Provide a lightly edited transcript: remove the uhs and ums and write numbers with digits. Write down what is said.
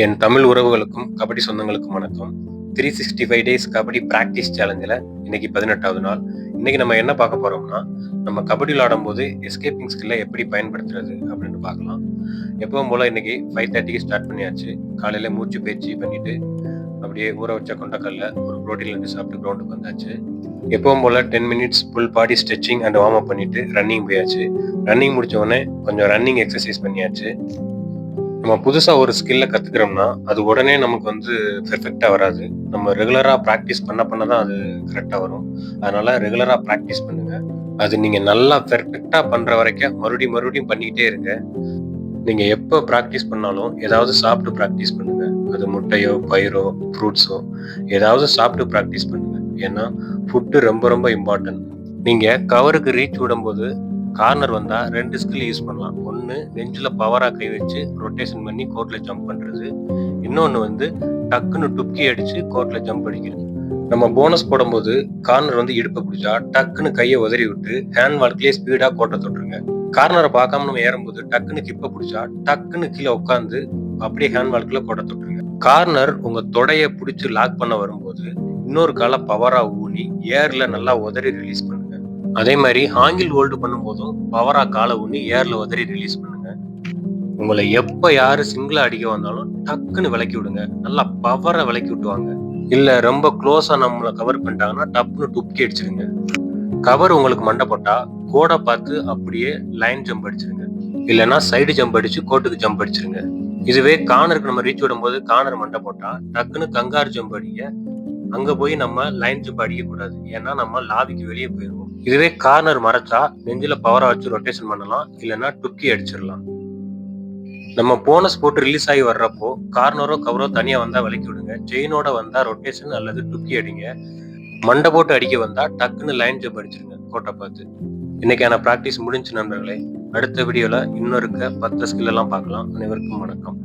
என் தமிழ் உறவுகளுக்கும் கபடி சொந்தங்களுக்கும் வணக்கம். 365 டேஸ் கபடி பிராக்டிஸ் சேலஞ்சில் இன்னைக்கு 18வது நாள். இன்னைக்கு நம்ம என்ன பார்க்க போறோம்னா, நம்ம கபடி விளையாடும்போது எஸ்கேப்பிங் ஸ்கில்லை எப்படி பயன்படுத்துறது அப்படின்னு பார்க்கலாம். எப்பவும் போல இன்னைக்கு 5:30க்கு ஸ்டார்ட் பண்ணியாச்சு. காலையில மூச்சு பயிற்சி பண்ணிட்டு அப்படியே ஊற வச்ச கொண்டக்கல்ல ஒரு புரோட்டீன் லட்டு சாப்பிட்டு கிரவுண்டுக்கு வந்தாச்சு. எப்பவும் போல 10 minutes full body stretching and warm up பண்ணிட்டு ரன்னிங் போயாச்சு. ரன்னிங் முடிச்ச உடனே கொஞ்சம் ரன்னிங் எக்ஸசைஸ் பண்ணியாச்சு. நம்ம புதுசா ஒரு ஸ்கில்ல கத்துக்கிறோம்னா, அது உடனே நமக்கு பெர்ஃபெக்ட்டா வராது. நம்ம ரெகுலரா பிராக்டிஸ் பண்ண தான் அது கரெக்ட்டா வரும். அதனால ரெகுலரா பிராக்டிஸ் பண்ணுங்க. அது நீங்க நல்லா பெர்ஃபெக்ட்டா பண்ற வரைக்கும் மறுபடியும் பண்ணிக்கிட்டே இருங்க. நீங்க எப்ப பிராக்டிஸ் பண்ணாலும் ஏதாவது சாப்பிட்டு பிராக்டிஸ் பண்ணுங்க. அது முட்டையோ, பயிரோ, ஃப்ரூட்ஸோ ஏதாவது சாப்பிட்டு பிராக்டிஸ் பண்ணுங்க. ஏன்னா ஃபுட் ரொம்ப இம்பார்ட்டன்ட். நீங்க கவருக்கு ரீச் விடும்போது கார்னர் வந்தா 2 ஸ்கில் யூஸ் பண்ணலாம். ஒன்னு நெஞ்சில பவரா கை வச்சு ரொட்டேஷன் பண்ணி கோர்ட்ல ஜம்ப் பண்றது. இன்னொன்னு டக்குன்னு டுப்கி அடிச்சு கோர்ட்ல ஜம்ப் அடிக்கிறது. நம்ம போனஸ் போடும்போது கார்னர் இடுப்பை பிடிச்சா டக்குன்னு கையை உதறி விட்டு ஹேண்ட் வால்க்லயே ஸ்பீடா கோட்டை தொட்டுருங்க. கார்னரை பார்க்காம நம்ம ஏறும்போது டக்குன்னு கிப்பை பிடிச்சா டக்குன்னு கீழே உட்காந்து அப்படியே ஹேண்ட் வால்க்ல கோட்டை தொட்டுருங்க. கார்னர் உங்க தொடைய பிடிச்சு லாக் பண்ண வரும்போது இன்னொரு காலை பவரா ஊனி ஏர்ல நல்லா உதறி ரிலீஸ் பண்ணுங்க. அதே மாதிரி ஆங்கிள் ஹோல்டு பண்ணும்போதும் பவரா காலை ஊனி ஏர்ல உதறி ரிலீஸ் பண்ணுங்க. உங்களை எப்ப யாரு சிங்கிளா அடிக்க வந்தாலும் டக்குன்னு விலக்கி விடுங்க. நல்லா பவரை விலக்கி விட்டுவாங்க. இல்ல ரொம்ப க்ளோஸா நம்மளை கவர் பண்ணிட்டாங்கன்னா டப்புன்னு டுப்கி அடிச்சிருங்க. கவர் உங்களுக்கு மண்டை போட்டா கோடை பார்த்து அப்படியே லைன் ஜம்ப் அடிச்சிருங்க. இல்லைன்னா சைடு ஜம்ப் அடிச்சு கோட்டுக்கு ஜம்ப் அடிச்சிருங்க. இதுவே கார்னருக்கு நம்ம ரீச் விடும்போது கார்னர் மண்டை போட்டா டக்குன்னு கங்கார் ஜம்ப் அடிங்க. அங்க போய் நம்ம லைன் ஜம்ப் அடிக்க கூடாது. ஏன்னா நம்ம லாபிக்கு வெளியே போயிருவோம். இதுவே கார்னர் மறைச்சா நெஞ்சில பவரா வச்சு ரொட்டேஷன் பண்ணலாம். இல்லைன்னா டுக்கி அடிச்சிடலாம். நம்ம போனஸ் போட்டு ரிலீஸ் ஆகி வர்றப்போ கார்னரோ கவரோ தனியா வந்தா விலக்கி விடுங்க. செயினோட வந்தா ரொட்டேஷன் அல்லது டுக்கி அடிங்க. மண்டை போட்டு அடிக்க வந்தா டக்குன்னு லைன் ஜம்ப் அடிச்சிருங்க கோட்டை பார்த்து. இன்னைக்கான பிராக்டிஸ் முடிஞ்சு நண்பர்களே. அடுத்த வீடியோல இன்னொரு 10 ஸ்கில் எல்லாம் பார்க்கலாம். அனைவருக்கும் வணக்கம்.